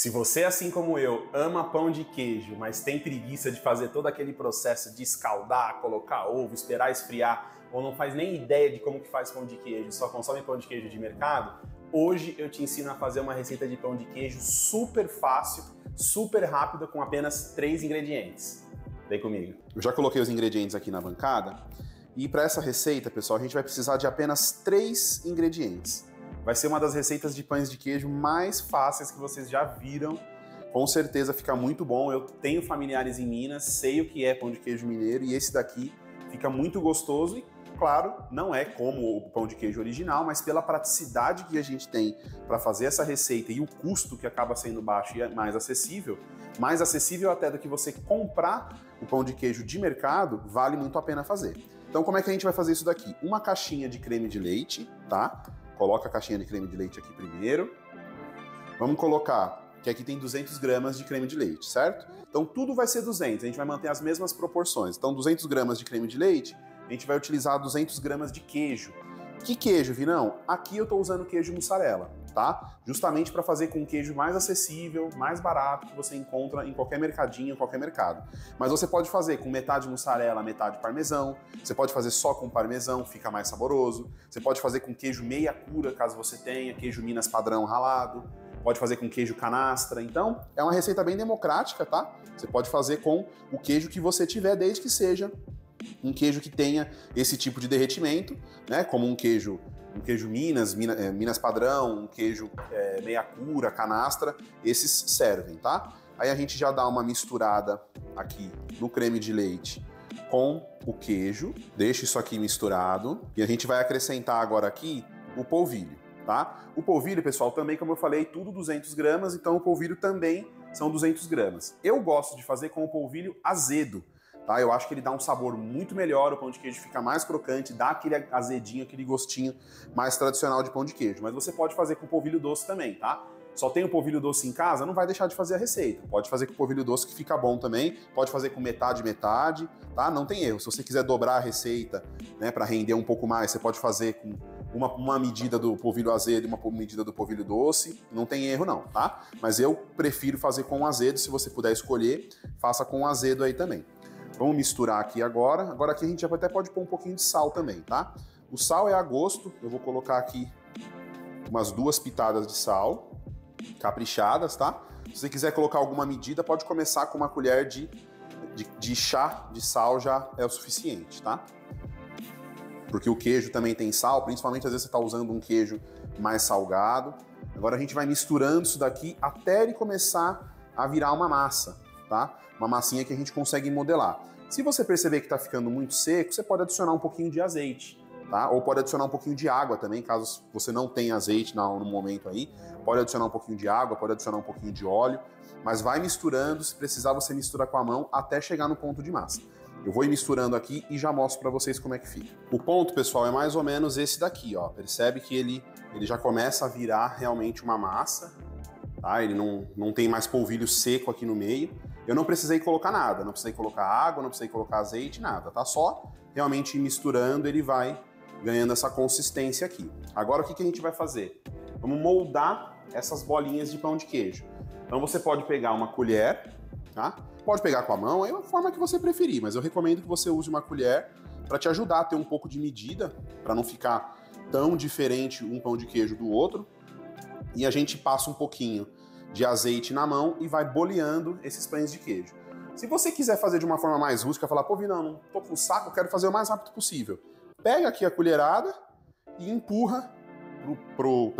Se você, assim como eu, ama pão de queijo, mas tem preguiça de fazer todo aquele processo de escaldar, colocar ovo, esperar esfriar, ou não faz nem ideia de como que faz pão de queijo, só consome pão de queijo de mercado, hoje eu te ensino a fazer uma receita de pão de queijo super fácil, super rápida, com apenas 3 ingredientes. Vem comigo. Eu já coloquei os ingredientes aqui na bancada, e para essa receita, pessoal, a gente vai precisar de apenas 3 ingredientes. Vai ser uma das receitas de pães de queijo mais fáceis que vocês já viram. Com certeza fica muito bom. Eu tenho familiares em Minas, sei o que é pão de queijo mineiro e esse daqui fica muito gostoso e, claro, não é como o pão de queijo original, mas pela praticidade que a gente tem para fazer essa receita e o custo que acaba sendo baixo e mais acessível até do que você comprar o pão de queijo de mercado, vale muito a pena fazer. Então, como é que a gente vai fazer isso daqui? Uma caixinha de creme de leite, tá? Coloca a caixinha de creme de leite aqui primeiro. Vamos colocar, que aqui tem 200 gramas de creme de leite, certo? Então tudo vai ser 200, a gente vai manter as mesmas proporções. Então 200 gramas de creme de leite, a gente vai utilizar 200 gramas de queijo. Que queijo, Vinão? Aqui eu estou usando queijo mussarela, tá? Justamente para fazer com um queijo mais acessível, mais barato, que você encontra em qualquer mercadinho, em qualquer mercado. Mas você pode fazer com metade mussarela, metade parmesão. Você pode fazer só com parmesão, fica mais saboroso. Você pode fazer com queijo meia cura, caso você tenha, queijo Minas padrão ralado. Pode fazer com queijo canastra. Então, é uma receita bem democrática, tá? Você pode fazer com o queijo que você tiver, desde que seja um queijo que tenha esse tipo de derretimento, né? Como um queijo Minas padrão, um queijo meia cura, canastra, esses servem, tá? Aí a gente já dá uma misturada aqui no creme de leite com o queijo, deixa isso aqui misturado e a gente vai acrescentar agora aqui o polvilho, tá? O polvilho, pessoal, também, como eu falei, tudo 200 gramas, então o polvilho também são 200 gramas. Eu gosto de fazer com o polvilho azedo, tá? Eu acho que ele dá um sabor muito melhor, o pão de queijo fica mais crocante, dá aquele azedinho, aquele gostinho mais tradicional de pão de queijo. Mas você pode fazer com polvilho doce também, tá? Só tem o polvilho doce em casa, não vai deixar de fazer a receita. Pode fazer com polvilho doce que fica bom também, pode fazer com metade, tá? Não tem erro. Se você quiser dobrar a receita, né, para render um pouco mais, você pode fazer com uma medida do polvilho azedo e uma medida do polvilho doce, não tem erro não, tá? Mas eu prefiro fazer com azedo, se você puder escolher, faça com azedo aí também. Vamos misturar aqui agora. Agora aqui a gente até pode pôr um pouquinho de sal também, tá? O sal é a gosto, eu vou colocar aqui umas 2 pitadas de sal, caprichadas, tá? Se você quiser colocar alguma medida, pode começar com uma colher de chá de sal, já é o suficiente, tá? Porque o queijo também tem sal, principalmente às vezes você está usando um queijo mais salgado. Agora a gente vai misturando isso daqui até ele começar a virar uma massa, tá? Uma massinha que a gente consegue modelar. Se você perceber que está ficando muito seco, você pode adicionar um pouquinho de azeite, tá? Ou pode adicionar um pouquinho de água também, caso você não tenha azeite no momento aí. Pode adicionar um pouquinho de água, pode adicionar um pouquinho de óleo, mas vai misturando, se precisar você mistura com a mão até chegar no ponto de massa. Eu vou ir misturando aqui e já mostro para vocês como é que fica. O ponto, pessoal, é mais ou menos esse daqui, ó. Percebe que ele já começa a virar realmente uma massa, tá? Ele não tem mais polvilho seco aqui no meio. Eu não precisei colocar nada, não precisei colocar água, não precisei colocar azeite, nada, tá? Só realmente misturando ele vai ganhando essa consistência aqui. Agora o que a gente vai fazer? Vamos moldar essas bolinhas de pão de queijo. Então você pode pegar uma colher, tá? Pode pegar com a mão, é a forma que você preferir, mas eu recomendo que você use uma colher para te ajudar a ter um pouco de medida, para não ficar tão diferente um pão de queijo do outro. E a gente passa um pouquinho de azeite na mão e vai boleando esses pães de queijo. Se você quiser fazer de uma forma mais rústica, falar, pô, Vinão, não tô com saco, eu quero fazer o mais rápido possível. Pega aqui a colherada e empurra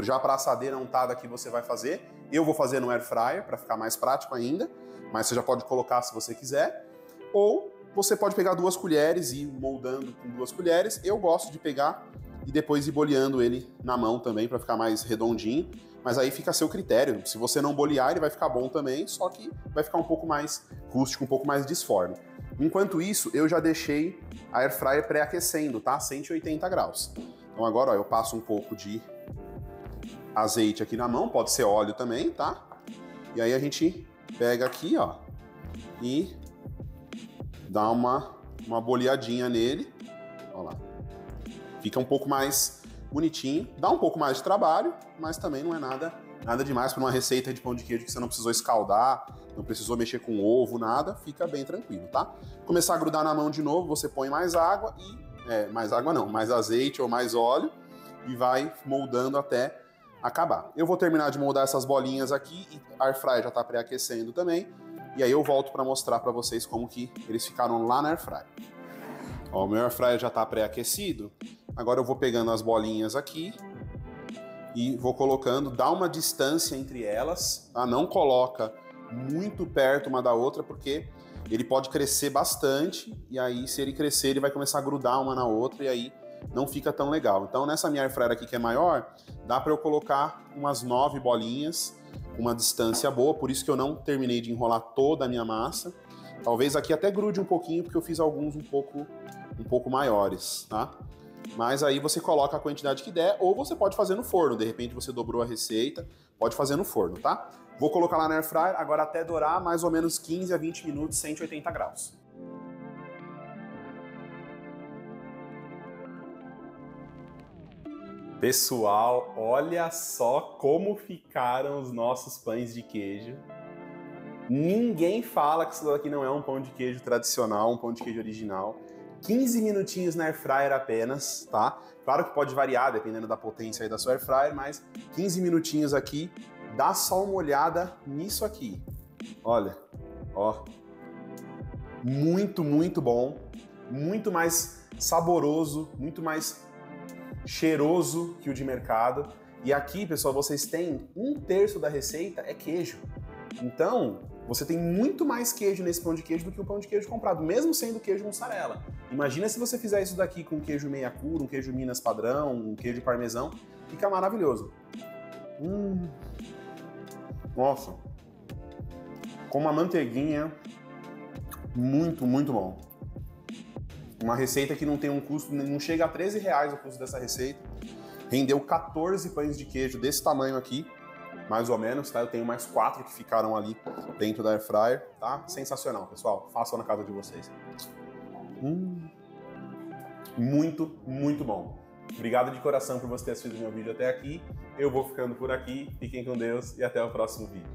já para a assadeira untada que você vai fazer. Eu vou fazer no air fryer para ficar mais prático ainda, mas você já pode colocar se você quiser. Ou você pode pegar 2 colheres e ir moldando com 2 colheres. Eu gosto de pegar e depois ir boleando ele na mão também para ficar mais redondinho. Mas aí fica a seu critério. Se você não bolear, ele vai ficar bom também, só que vai ficar um pouco mais rústico, um pouco mais disforme. Enquanto isso, eu já deixei a air fryer pré-aquecendo, tá? 180 graus. Então agora, ó, eu passo um pouco de azeite aqui na mão, pode ser óleo também, tá? E aí a gente pega aqui, ó, e dá uma boleadinha nele. Ó lá. Fica um pouco mais bonitinho, dá um pouco mais de trabalho, mas também não é nada Nada demais para uma receita de pão de queijo que você não precisou escaldar, não precisou mexer com ovo, nada, fica bem tranquilo, tá? Começar a grudar na mão de novo, você põe mais água mais água não, mais azeite ou mais óleo e vai moldando até acabar. Eu vou terminar de moldar essas bolinhas aqui e a air fryer já está pré-aquecendo também. E aí eu volto para mostrar para vocês como que eles ficaram lá na air fryer. Ó, o meu air fryer já está pré-aquecido. Agora eu vou pegando as bolinhas aqui e vou colocando, dá uma distância entre elas, tá? Não coloca muito perto uma da outra, porque ele pode crescer bastante, e aí se ele crescer ele vai começar a grudar uma na outra, e aí não fica tão legal. Então nessa minha air fryer aqui que é maior, dá para eu colocar umas 9 bolinhas, com uma distância boa, por isso que eu não terminei de enrolar toda a minha massa. Talvez aqui até grude um pouquinho, porque eu fiz alguns um pouco maiores, tá? Mas aí você coloca a quantidade que der, ou você pode fazer no forno. De repente você dobrou a receita, pode fazer no forno, tá? Vou colocar lá na air fryer, agora até dourar mais ou menos 15 a 20 minutos, 180 graus. Pessoal, olha só como ficaram os nossos pães de queijo. Ninguém fala que isso daqui não é um pão de queijo tradicional, um pão de queijo original. 15 minutinhos na air fryer apenas, tá? Claro que pode variar dependendo da potência aí da sua air fryer, mas 15 minutinhos aqui, dá só uma olhada nisso aqui. Olha, ó. Muito, muito bom, muito mais saboroso, muito mais cheiroso que o de mercado. E aqui, pessoal, vocês têm 1/3 da receita é queijo. Então, você tem muito mais queijo nesse pão de queijo do que o pão de queijo comprado, mesmo sendo queijo mussarela. Imagina se você fizer isso daqui com queijo meia cura, um queijo Minas padrão, um queijo parmesão, fica maravilhoso. Nossa, com uma manteiguinha, muito, muito bom. Uma receita que não tem um custo, não chega a R$13 o custo dessa receita. Rendeu 14 pães de queijo desse tamanho aqui, mais ou menos, tá? Eu tenho mais 4 que ficaram ali dentro da air fryer, tá? Sensacional, pessoal. Façam na casa de vocês. Muito, muito bom. Obrigado de coração por você ter assistido meu vídeo até aqui. Eu vou ficando por aqui. Fiquem com Deus e até o próximo vídeo.